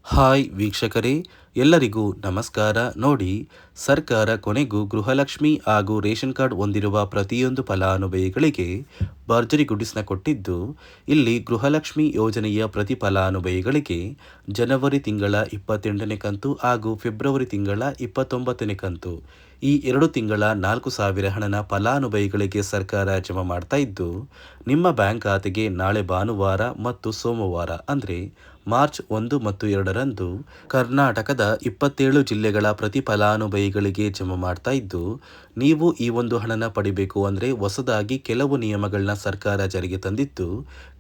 Hi ವೀಕ್ಷಕರೇ, ಎಲ್ಲರಿಗೂ ನಮಸ್ಕಾರ. ನೋಡಿ, ಸರ್ಕಾರ ಕೊನೆಗೂ ಗೃಹಲಕ್ಷ್ಮಿ ಹಾಗೂ ರೇಷನ್ ಕಾರ್ಡ್ ಹೊಂದಿರುವ ಪ್ರತಿಯೊಂದು ಫಲಾನುಭವಿಗಳಿಗೆ ಭರ್ಜರಿ ಗುಡಿಸ್ನ ಕೊಟ್ಟಿದ್ದು, ಇಲ್ಲಿ ಗೃಹಲಕ್ಷ್ಮಿ ಯೋಜನೆಯ ಪ್ರತಿ ಫಲಾನುಭವಿಗಳಿಗೆ ಜನವರಿ ತಿಂಗಳ 28ನೇ ಕಂತು ಹಾಗೂ ಫೆಬ್ರವರಿ ತಿಂಗಳ 29ನೇ ಕಂತು ಈ 2 ತಿಂಗಳ 4,000 ಹಣನ ಫಲಾನುಭವಿಗಳಿಗೆ ಸರ್ಕಾರ ಜಮಾ ಮಾಡ್ತಾ ಇದ್ದು, ನಿಮ್ಮ ಬ್ಯಾಂಕ್ ಖಾತೆಗೆ ನಾಳೆ ಭಾನುವಾರ ಮತ್ತು ಸೋಮವಾರ ಅಂದರೆ ಮಾರ್ಚ್ 1 ಮತ್ತು 2ರಂದು ಕರ್ನಾಟಕದ 27 ಜಿಲ್ಲೆಗಳ ಪ್ರತಿ ಫಲಾನುಭವಿಗಳಿಗೆ ಜಮಾ ಮಾಡ್ತಾ ಇದ್ದು, ನೀವು ಈ ಒಂದು ಹಣನ ಪಡಿಬೇಕು ಅಂದರೆ ಹೊಸದಾಗಿ ಕೆಲವು ನಿಯಮಗಳನ್ನ ಸರ್ಕಾರ ಜಾರಿಗೆ ತಂದಿದ್ದು,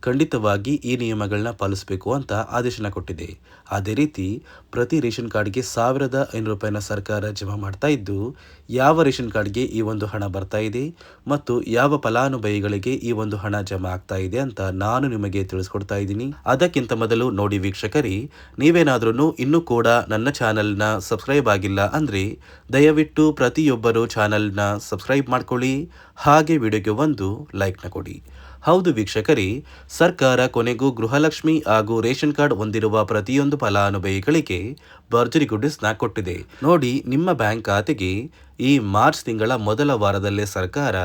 ಖಂಡಿತವಾಗಿ ಈ ನಿಯಮಗಳನ್ನ ಪಾಲಿಸಬೇಕು ಅಂತ ಆದೇಶನ ಕೊಟ್ಟಿದೆ. ಅದೇ ರೀತಿ ಪ್ರತಿ ರೇಷನ್ ಕಾರ್ಡ್ಗೆ 1,500 ರೂಪಾಯಿನ ಸರ್ಕಾರ ಜಮಾ ಮಾಡ್ತಾ ಇದ್ದು, ಯಾವ ರೇಷನ್ ಕಾರ್ಡ್ಗೆ ಈ ಒಂದು ಹಣ ಬರ್ತಾ ಇದೆ ಮತ್ತು ಯಾವ ಫಲಾನುಭವಿಗಳಿಗೆ ಈ ಒಂದು ಹಣ ಜಮಾ ಆಗ್ತಾ ಇದೆ ಅಂತ ನಾನು ನಿಮಗೆ ತಿಳಿಸ್ಕೊಡ್ತಾ ಇದ್ದೀನಿ. ಅದಕ್ಕಿಂತ ಮೊದಲು ನೋಡಿ ವೀಕ್ಷಕರೇ, ನೀವೇನಾದ್ರೂ ಇನ್ನೂ ಕೂಡ ನನ್ನ ಚಾನಲ್ನ ಸಬ್ಸ್ಕ್ರೈಬ್ ಆಗಿಲ್ಲ ಅಂದರೆ ದಯವಿಟ್ಟು ಪ್ರತಿಯೊಬ್ಬರು ಚಾನಲ್ನ ಸಬ್ಸ್ಕ್ರೈಬ್ ಮಾಡ್ಕೊಳ್ಳಿ, ಹಾಗೆ ವಿಡಿಯೋಗೆ ಒಂದು ಲೈಕ್ನ ಕೊಡಿ. ಹೌದು ವೀಕ್ಷಕರೇ, ಸರ್ಕಾರ ಕೊನೆಗೂ ಗೃಹಲಕ್ಷ್ಮಿ ಹಾಗೂ ರೇಷನ್ ಕಾರ್ಡ್ ಹೊಂದಿರುವ ಪ್ರತಿಯೊಂದು ಫಲಾನುಭವಿಗಳಿಗೆ ಭರ್ಜರಿ ಗುಡ್ಡಿಸ್ನ ಕೊಟ್ಟಿದೆ. ನೋಡಿ, ನಿಮ್ಮ ಬ್ಯಾಂಕ್ ಖಾತೆಗೆ ಈ ಮಾರ್ಚ್ ತಿಂಗಳ ಮೊದಲ ವಾರದಲ್ಲೇ ಸರ್ಕಾರ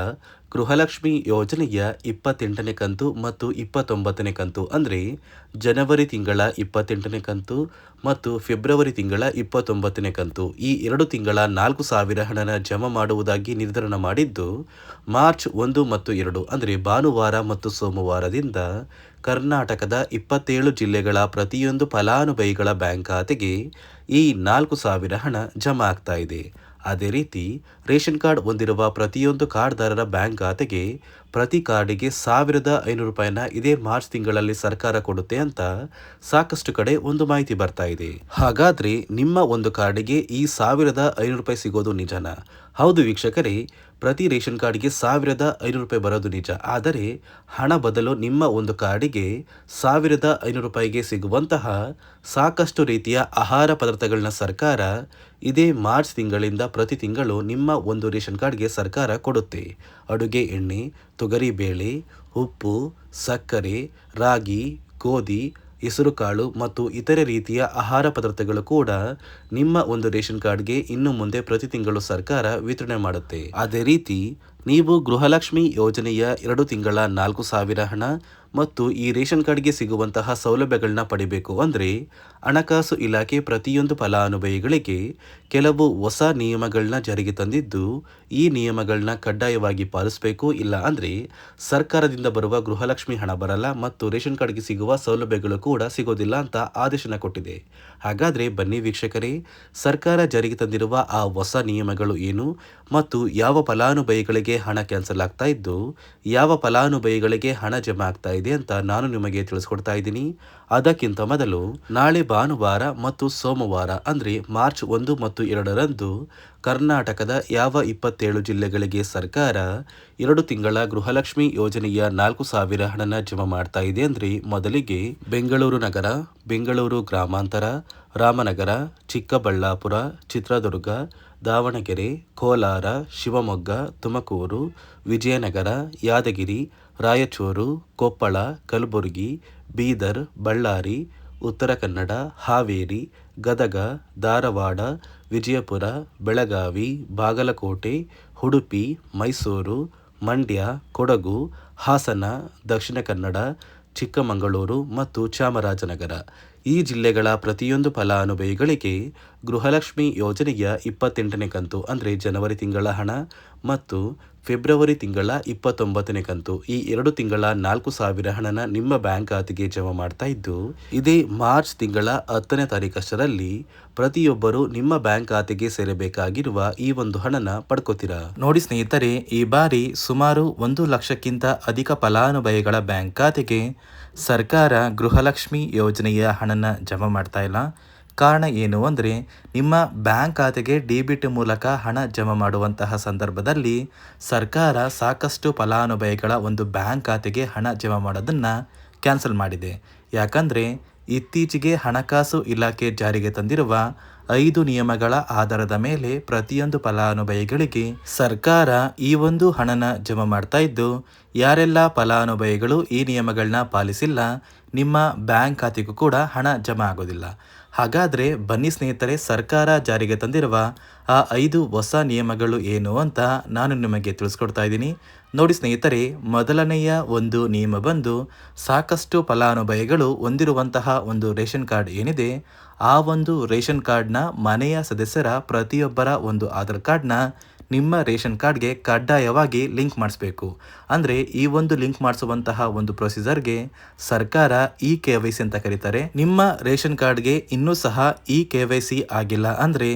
ಗೃಹಲಕ್ಷ್ಮಿ ಯೋಜನೆಯ 28ನೇ ಕಂತು ಮತ್ತು 29ನೇ ಕಂತು ಅಂದರೆ ಜನವರಿ ತಿಂಗಳ 28ನೇ ಕಂತು ಮತ್ತು ಫೆಬ್ರವರಿ ತಿಂಗಳ 29ನೇ ಕಂತು ಈ 2 ತಿಂಗಳ 4,000 ಹಣನ ಜಮಾ ಮಾಡುವುದಾಗಿ ನಿರ್ಧಾರ ಮಾಡಿದ್ದು, ಮಾರ್ಚ್ 1 ಮತ್ತು 2 ಅಂದರೆ ಭಾನುವಾರ ಮತ್ತು ಸೋಮವಾರದಿಂದ ಕರ್ನಾಟಕದ 27 ಜಿಲ್ಲೆಗಳ ಪ್ರತಿಯೊಂದು ಫಲಾನುಭವಿಗಳ ಬ್ಯಾಂಕ್ ಖಾತೆಗೆ ಈ 4,000 ಹಣ ಜಮಾ ಆಗ್ತಾ ಇದೆ. ಅದೇ ರೀತಿ ರೇಷನ್ ಕಾರ್ಡ್ ಹೊಂದಿರುವ ಪ್ರತಿಯೊಂದು ಕಾರ್ಡ್ದಾರರ ಬ್ಯಾಂಕ್ ಖಾತೆಗೆ ಪ್ರತಿ ಕಾರ್ಡಿಗೆ 1,500 ರೂಪಾಯಿನ ಇದೇ ಮಾರ್ಚ್ ತಿಂಗಳಲ್ಲಿ ಸರ್ಕಾರ ಕೊಡುತ್ತೆ ಅಂತ ಸಾಕಷ್ಟು ಕಡೆ ಒಂದು ಮಾಹಿತಿ ಬರ್ತಾ ಇದೆ. ಹಾಗಾದ್ರೆ ನಿಮ್ಮ ಒಂದು ಕಾರ್ಡಿಗೆ ಈ 1,500 ರೂಪಾಯಿ ಸಿಗೋದು ನಿಜನಾ? ಹೌದು ವೀಕ್ಷಕರೇ, ಪ್ರತಿ ರೇಷನ್ ಕಾರ್ಡ್ಗೆ 1,500 ರೂಪಾಯಿ ಬರೋದು ನಿಜ. ಆದರೆ ಹಣ ಬದಲು ನಿಮ್ಮ ಒಂದು ಕಾರ್ಡಿಗೆ 1,500 ರೂಪಾಯಿಗೆ ಸಿಗುವಂತಹ ಸಾಕಷ್ಟು ರೀತಿಯ ಆಹಾರ ಪದಾರ್ಥಗಳನ್ನ ಸರ್ಕಾರ ಇದೇ ಮಾರ್ಚ್ ತಿಂಗಳಿಂದ ಪ್ರತಿ ತಿಂಗಳು ನಿಮ್ಮ ಒಂದು ರೇಷನ್ ಕಾರ್ಡ್ಗೆ ಸರ್ಕಾರ ಕೊಡುತ್ತೆ. ಅಡುಗೆ ಎಣ್ಣೆ, ತೊಗರಿಬೇಳೆ, ಉಪ್ಪು, ಸಕ್ಕರೆ, ರಾಗಿ, ಗೋಧಿ, ಹೆಸರುಕಾಳು ಮತ್ತು ಇತರೆ ರೀತಿಯ ಆಹಾರ ಪದಾರ್ಥಗಳು ಕೂಡ ನಿಮ್ಮ ಒಂದು ರೇಷನ್ ಕಾರ್ಡ್ಗೆ ಇನ್ನು ಮುಂದೆ ಪ್ರತಿ ತಿಂಗಳು ಸರ್ಕಾರ ವಿತರಣೆ ಮಾಡುತ್ತೆ. ಅದೇ ರೀತಿ ನೀವು ಗೃಹಲಕ್ಷ್ಮಿ ಯೋಜನೆಯ 2 ತಿಂಗಳ 4,000 ಹಣ ಮತ್ತು ಈ ರೇಷನ್ ಕಾರ್ಡ್ಗೆ ಸಿಗುವಂತಹ ಸೌಲಭ್ಯಗಳನ್ನ ಪಡಿಬೇಕು ಅಂದರೆ ಹಣಕಾಸು ಇಲಾಖೆ ಪ್ರತಿಯೊಂದು ಫಲಾನುಭವಿಗಳಿಗೆ ಕೆಲವು ಹೊಸ ನಿಯಮಗಳನ್ನ ಜಾರಿಗೆ ತಂದಿದ್ದು, ಈ ನಿಯಮಗಳನ್ನ ಕಡ್ಡಾಯವಾಗಿ ಪಾಲಿಸಬೇಕು. ಇಲ್ಲ ಅಂದರೆ ಸರ್ಕಾರದಿಂದ ಬರುವ ಗೃಹಲಕ್ಷ್ಮಿ ಹಣ ಬರಲ್ಲ ಮತ್ತು ರೇಷನ್ ಕಾರ್ಡ್ಗೆ ಸಿಗುವ ಸೌಲಭ್ಯಗಳು ಕೂಡ ಸಿಗೋದಿಲ್ಲ ಅಂತ ಆದೇಶನ ಕೊಟ್ಟಿದೆ. ಹಾಗಾದರೆ ಬನ್ನಿ ವೀಕ್ಷಕರೇ, ಸರ್ಕಾರ ಜಾರಿಗೆ ತಂದಿರುವ ಆ ಹೊಸ ನಿಯಮಗಳು ಏನು ಮತ್ತು ಯಾವ ಫಲಾನುಭವಿಗಳಿಗೆ ಹಣ ಕ್ಯಾನ್ಸಲ್ ಆಗ್ತಾ ಇದ್ದು ಯಾವ ಫಲಾನುಭವಿಗಳಿಗೆ ಹಣ ಜಮಾ ಆಗ್ತಾ ಇದೆ ಅಂತ ನಾನು ನಿಮಗೆ ತಿಳಿಸ್ಕೊಡ್ತಾ ಇದ್ದೀನಿ. ಅದಕ್ಕಿಂತ ಮೊದಲು ನಾಳೆ ಭಾನುವಾರ ಮತ್ತು ಸೋಮವಾರ ಅಂದರೆ ಮಾರ್ಚ್ 1 ಮತ್ತು 2ರಂದು ಕರ್ನಾಟಕದ ಯಾವ 27 ಜಿಲ್ಲೆಗಳಿಗೆ ಸರ್ಕಾರ 2 ತಿಂಗಳ ಗೃಹಲಕ್ಷ್ಮಿ ಯೋಜನೆಯ 4,000 ಹಣನ ಜಮಾ ಮಾಡ್ತಾ ಇದೆ ಅಂದರೆ ಮೊದಲಿಗೆ ಬೆಂಗಳೂರು ನಗರ, ಬೆಂಗಳೂರು ಗ್ರಾಮಾಂತರ, ರಾಮನಗರ, ಚಿಕ್ಕಬಳ್ಳಾಪುರ, ಚಿತ್ರದುರ್ಗ, ದಾವಣಗೆರೆ, ಕೋಲಾರ, ಶಿವಮೊಗ್ಗ, ತುಮಕೂರು, ವಿಜಯನಗರ, ಯಾದಗಿರಿ, ರಾಯಚೂರು, ಕೊಪ್ಪಳ, ಕಲಬುರಗಿ, ಬೀದರ್, ಬಳ್ಳಾರಿ, ಉತ್ತರ ಕನ್ನಡ, ಹಾವೇರಿ, ಗದಗ, ಧಾರವಾಡ, ವಿಜಯಪುರ, ಬೆಳಗಾವಿ, ಬಾಗಲಕೋಟೆ, ಉಡುಪಿ, ಮೈಸೂರು, ಮಂಡ್ಯ, ಕೊಡಗು, ಹಾಸನ, ದಕ್ಷಿಣ ಕನ್ನಡ, ಚಿಕ್ಕಮಗಳೂರು ಮತ್ತು ಚಾಮರಾಜನಗರ ಈ ಜಿಲ್ಲೆಗಳ ಪ್ರತಿಯೊಂದು ಫಲಾನುಭವಿಗಳಿಗೆ ಗೃಹಲಕ್ಷ್ಮಿ ಯೋಜನೆಯ 28ನೇ ಕಂತು ಅಂದರೆ ಜನವರಿ ತಿಂಗಳ ಹಣ ಮತ್ತು ಫೆಬ್ರವರಿ ತಿಂಗಳ 29ನೇ ಕಂತು ಈ 2 ತಿಂಗಳ 4,000 ಹಣನ ನಿಮ್ಮ ಬ್ಯಾಂಕ್ ಖಾತೆಗೆ ಜಮಾ ಮಾಡ್ತಾ ಇದ್ದು, ಇದೇ ಮಾರ್ಚ್ ತಿಂಗಳ 10ನೇ ತಾರೀಕಷ್ಟರಲ್ಲಿ ಪ್ರತಿಯೊಬ್ಬರು ನಿಮ್ಮ ಬ್ಯಾಂಕ್ ಖಾತೆಗೆ ಸೇರಬೇಕಾಗಿರುವ ಈ ಒಂದು ಹಣನ ಪಡ್ಕೋತೀರಾ. ನೋಡಿ ಸ್ನೇಹಿತರೆ, ಈ ಬಾರಿ ಸುಮಾರು 1 ಲಕ್ಷಕ್ಕಿಂತ ಅಧಿಕ ಫಲಾನುಭವಿಗಳ ಬ್ಯಾಂಕ್ ಖಾತೆಗೆ ಸರ್ಕಾರ ಗೃಹಲಕ್ಷ್ಮಿ ಯೋಜನೆಯ ಹಣನ ಜಮಾ ಮಾಡ್ತಾ ಇಲ್ಲ. ಕಾರಣ ಏನು ಅಂದರೆ ನಿಮ್ಮ ಬ್ಯಾಂಕ್ ಖಾತೆಗೆ ಡೆಬಿಟ್ ಮೂಲಕ ಹಣ ಜಮಾ ಮಾಡುವಂತಹ ಸಂದರ್ಭದಲ್ಲಿ ಸರ್ಕಾರ ಸಾಕಷ್ಟು ಫಲಾನುಭವಿಗಳ ಒಂದು ಬ್ಯಾಂಕ್ ಖಾತೆಗೆ ಹಣ ಜಮಾ ಮಾಡೋದನ್ನು ಕ್ಯಾನ್ಸಲ್ ಮಾಡಿದೆ. ಯಾಕಂದರೆ ಇತ್ತೀಚೆಗೆ ಹಣಕಾಸು ಇಲಾಖೆ ಜಾರಿಗೆ ತಂದಿರುವ 5 ನಿಯಮಗಳ ಆಧಾರದ ಮೇಲೆ ಪ್ರತಿಯೊಂದು ಫಲಾನುಭವಿಗಳಿಗೆ ಸರ್ಕಾರ ಈ ಒಂದು ಹಣನ ಜಮಾ ಮಾಡ್ತಾ ಇದ್ದು, ಯಾರೆಲ್ಲ ಫಲಾನುಭವಿಗಳು ಈ ನಿಯಮಗಳನ್ನ ಪಾಲಿಸಿಲ್ಲ ನಿಮ್ಮ ಬ್ಯಾಂಕ್ ಖಾತೆಗೂ ಕೂಡ ಹಣ ಜಮಾ ಆಗೋದಿಲ್ಲ. ಹಾಗಾದರೆ ಬನ್ನಿ ಸ್ನೇಹಿತರೆ, ಸರ್ಕಾರ ಜಾರಿಗೆ ತಂದಿರುವ ಆ 5 ಹೊಸ ನಿಯಮಗಳು ಏನು ಅಂತ ನಾನು ನಿಮಗೆ ತಿಳಿಸ್ಕೊಡ್ತಾ ಇದ್ದೀನಿ. ನೋಡಿ ಸ್ನೇಹಿತರೆ, ಮೊದಲನೆಯ ಒಂದು ನಿಯಮ ಬಂದು ಸಾಕಷ್ಟು ಫಲಾನುಭವಿಗಳು ಹೊಂದಿರುವಂತಹ ಒಂದು ರೇಷನ್ ಕಾರ್ಡ್ ಏನಿದೆ, ಆ ಒಂದು ರೇಷನ್ ಕಾರ್ಡ್ನ ಮನೆಯ ಸದಸ್ಯರ ಪ್ರತಿಯೊಬ್ಬರ ಒಂದು ಆಧಾರ್ ಕಾರ್ಡ್ನ ನಿಮ್ಮ ರೇಷನ್ ಕಾರ್ಡ್ಗೆ ಕಡ್ಡಾಯವಾಗಿ ಲಿಂಕ್ ಮಾಡಿಸ್ಬೇಕು. ಅಂದರೆ ಈ ಒಂದು ಲಿಂಕ್ ಮಾಡಿಸುವಂತಹ ಒಂದು ಪ್ರೊಸೀಜರ್ಗೆ ಸರ್ಕಾರ KYC ಅಂತ ಕರೀತಾರೆ. ನಿಮ್ಮ ರೇಷನ್ ಕಾರ್ಡ್ಗೆ ಇನ್ನೂ ಸಹ KYC ಆಗಿಲ್ಲ ಅಂದರೆ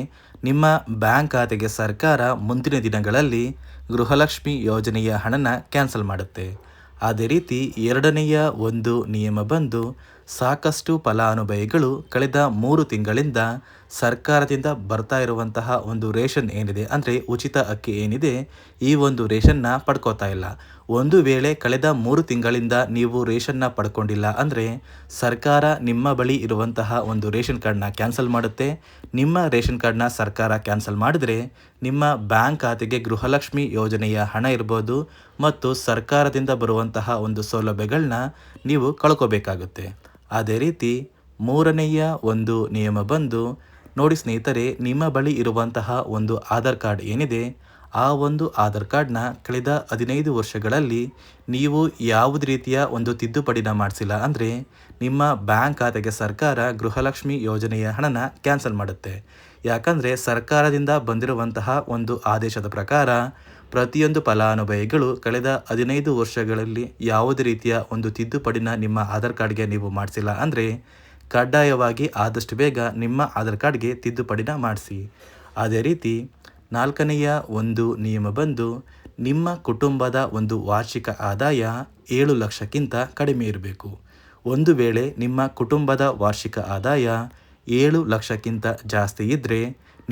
ನಿಮ್ಮ ಬ್ಯಾಂಕ್ ಖಾತೆಗೆ ಸರ್ಕಾರ ಮುಂದಿನ ದಿನಗಳಲ್ಲಿ ಗೃಹಲಕ್ಷ್ಮಿ ಯೋಜನೆಯ ಹಣನ ಕ್ಯಾನ್ಸಲ್ ಮಾಡುತ್ತೆ. ಅದೇ ರೀತಿ ಎರಡನೆಯ ಒಂದು ನಿಯಮ ಬಂದು ಸಾಕಷ್ಟು ಫಲಾನುಭವಿಗಳು ಕಳೆದ 3 ತಿಂಗಳಿಂದ ಸರ್ಕಾರದಿಂದ ಬರ್ತಾ ಇರುವಂತಹ ಒಂದು ರೇಷನ್ ಏನಿದೆ, ಅಂದರೆ ಉಚಿತ ಅಕ್ಕಿ ಏನಿದೆ, ಈ ಒಂದು ರೇಷನ್ನ ಪಡ್ಕೋತಾ ಇಲ್ಲ. ಒಂದು ವೇಳೆ ಕಳೆದ 3 ತಿಂಗಳಿಂದ ನೀವು ರೇಷನ್ನ ಪಡ್ಕೊಂಡಿಲ್ಲ ಅಂದರೆ ಸರ್ಕಾರ ನಿಮ್ಮ ಬಳಿ ಇರುವಂತಹ ಒಂದು ರೇಷನ್ ಕಾರ್ಡ್ನ ಕ್ಯಾನ್ಸಲ್ ಮಾಡುತ್ತೆ. ನಿಮ್ಮ ರೇಷನ್ ಕಾರ್ಡ್ನ ಸರ್ಕಾರ ಕ್ಯಾನ್ಸಲ್ ಮಾಡಿದರೆ ನಿಮ್ಮ ಬ್ಯಾಂಕ್ ಖಾತೆಗೆ ಗೃಹಲಕ್ಷ್ಮಿ ಯೋಜನೆಯ ಹಣ ಇರ್ಬೋದು ಮತ್ತು ಸರ್ಕಾರದಿಂದ ಬರುವಂತಹ ಒಂದು ಸೌಲಭ್ಯಗಳನ್ನ ನೀವು ಕಳ್ಕೋಬೇಕಾಗುತ್ತೆ. ಅದೇ ರೀತಿ ಮೂರನೆಯ ಒಂದು ನಿಯಮ ಬಂದು ನೋಡಿ ಸ್ನೇಹಿತರೆ, ನಿಮ್ಮ ಬಳಿ ಇರುವಂತಹ ಒಂದು ಆಧಾರ್ ಕಾರ್ಡ್ ಏನಿದೆ, ಆ ಒಂದು ಆಧಾರ್ ಕಾರ್ಡ್ನ ಕಳೆದ 15 ವರ್ಷಗಳಲ್ಲಿ ನೀವು ಯಾವುದೇ ರೀತಿಯ ಒಂದು ತಿದ್ದುಪಡಿನ ಮಾಡಿಸಿಲ್ಲ ಅಂದರೆ ನಿಮ್ಮ ಬ್ಯಾಂಕ್ ಖಾತೆಗೆ ಸರ್ಕಾರ ಗೃಹಲಕ್ಷ್ಮಿ ಯೋಜನೆಯ ಹಣನ ಕ್ಯಾನ್ಸಲ್ ಮಾಡುತ್ತೆ. ಯಾಕಂದರೆ ಸರ್ಕಾರದಿಂದ ಬಂದಿರುವಂತಹ ಒಂದು ಆದೇಶದ ಪ್ರಕಾರ ಪ್ರತಿಯೊಂದು ಫಲಾನುಭವಿಗಳು ಕಳೆದ 15 ವರ್ಷಗಳಲ್ಲಿ ಯಾವುದೇ ರೀತಿಯ ಒಂದು ತಿದ್ದುಪಡಿನ ನಿಮ್ಮ ಆಧಾರ್ ಕಾರ್ಡ್ಗೆ ನೀವು ಮಾಡಿಸಿಲ್ಲ ಅಂದರೆ ಕಡ್ಡಾಯವಾಗಿ ಆದಷ್ಟು ಬೇಗ ನಿಮ್ಮ ಆಧಾರ್ ಕಾರ್ಡ್ಗೆ ತಿದ್ದುಪಡಿನ ಮಾಡಿಸಿ. ಅದೇ ರೀತಿ ನಾಲ್ಕನೆಯ ಒಂದು ನಿಯಮ ಬಂದು ನಿಮ್ಮ ಕುಟುಂಬದ ಒಂದು ವಾರ್ಷಿಕ ಆದಾಯ 7 ಲಕ್ಷಕ್ಕಿಂತ ಕಡಿಮೆ ಇರಬೇಕು. ಒಂದು ವೇಳೆ ನಿಮ್ಮ ಕುಟುಂಬದ ವಾರ್ಷಿಕ ಆದಾಯ 7 ಲಕ್ಷಕ್ಕಿಂತ ಜಾಸ್ತಿ ಇದ್ದರೆ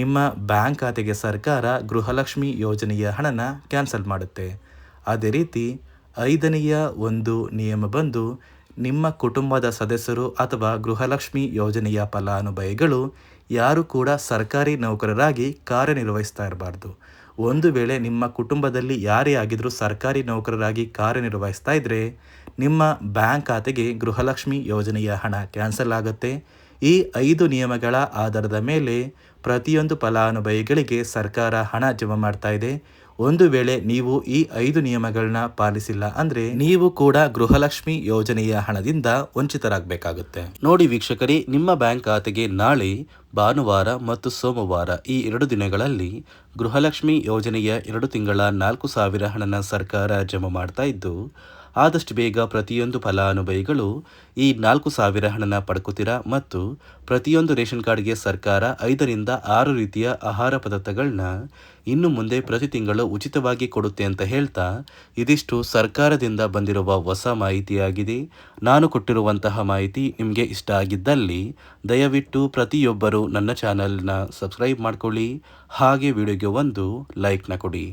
ನಿಮ್ಮ ಬ್ಯಾಂಕ್ ಖಾತೆಗೆ ಸರ್ಕಾರ ಗೃಹಲಕ್ಷ್ಮಿ ಯೋಜನೆಯ ಹಣನ ಕ್ಯಾನ್ಸಲ್ ಮಾಡುತ್ತೆ. ಅದೇ ರೀತಿ ಐದನೆಯ ಒಂದು ನಿಯಮ ಬಂದು ನಿಮ್ಮ ಕುಟುಂಬದ ಸದಸ್ಯರು ಅಥವಾ ಗೃಹಲಕ್ಷ್ಮಿ ಯೋಜನೆಯ ಫಲಾನುಭವಿಗಳು ಯಾರು ಕೂಡ ಸರ್ಕಾರಿ ನೌಕರರಾಗಿ ಕಾರ್ಯನಿರ್ವಹಿಸ್ತಾ ಇರಬಾರ್ದು. ಒಂದು ವೇಳೆ ನಿಮ್ಮ ಕುಟುಂಬದಲ್ಲಿ ಯಾರೇ ಆಗಿದ್ರೂ ಸರ್ಕಾರಿ ನೌಕರರಾಗಿ ಕಾರ್ಯನಿರ್ವಹಿಸ್ತಾ ಇದ್ದರೆ ನಿಮ್ಮ ಬ್ಯಾಂಕ್ ಖಾತೆಗೆ ಗೃಹಲಕ್ಷ್ಮಿ ಯೋಜನೆಯ ಹಣ ಕ್ಯಾನ್ಸಲ್ ಆಗುತ್ತೆ. ಈ 5 ನಿಯಮಗಳ ಆಧಾರದ ಮೇಲೆ ಪ್ರತಿಯೊಂದು ಫಲಾನುಭವಿಗಳಿಗೆ ಸರ್ಕಾರ ಹಣ ಜಮಾ ಮಾಡ್ತಾ ಇದೆ. ಒಂದು ವೇಳೆ ನೀವು ಈ 5 ನಿಯಮಗಳನ್ನ ಪಾಲಿಸಿಲ್ಲ ಅಂದರೆ ನೀವು ಕೂಡ ಗೃಹಲಕ್ಷ್ಮಿ ಯೋಜನೆಯ ಹಣದಿಂದ ವಂಚಿತರಾಗಬೇಕಾಗುತ್ತೆ. ನೋಡಿ ವೀಕ್ಷಕರೇ, ನಿಮ್ಮ ಬ್ಯಾಂಕ್ ಖಾತೆಗೆ ನಾಳೆ ಭಾನುವಾರ ಮತ್ತು ಸೋಮವಾರ ಈ 2 ದಿನಗಳಲ್ಲಿ ಗೃಹಲಕ್ಷ್ಮಿ ಯೋಜನೆಯ 2 ತಿಂಗಳ 4,000 ಹಣನ ಸರ್ಕಾರ ಜಮಾ ಮಾಡ್ತಾ ಇದ್ದು, ಆದಷ್ಟು ಬೇಗ ಪ್ರತಿಯೊಂದು ಫಲಾನುಭವಿಗಳು ಈ 4,000 ಹಣನ ಪಡ್ಕೋತೀರಾ ಮತ್ತು ಪ್ರತಿಯೊಂದು ರೇಷನ್ ಕಾರ್ಡ್ಗೆ ಸರ್ಕಾರ 5ರಿಂದ 6 ರೀತಿಯ ಆಹಾರ ಪದಾರ್ಥಗಳನ್ನ ಇನ್ನು ಮುಂದೆ ಪ್ರತಿ ತಿಂಗಳು ಉಚಿತವಾಗಿ ಕೊಡುತ್ತೆ ಅಂತ ಹೇಳ್ತಾ, ಇದಿಷ್ಟು ಸರ್ಕಾರದಿಂದ ಬಂದಿರುವ ಹೊಸ ಮಾಹಿತಿಯಾಗಿದೆ. ನಾನು ಕೊಟ್ಟಿರುವಂತಹ ಮಾಹಿತಿ ನಿಮಗೆ ಇಷ್ಟ ಆಗಿದ್ದಲ್ಲಿ ದಯವಿಟ್ಟು ಪ್ರತಿಯೊಬ್ಬರು ನನ್ನ ಚಾನಲ್ನ ಸಬ್ಸ್ಕ್ರೈಬ್ ಮಾಡ್ಕೊಳ್ಳಿ, ಹಾಗೆ ವಿಡಿಯೋಗೆ ಒಂದು ಲೈಕ್ನ ಕೊಡಿ.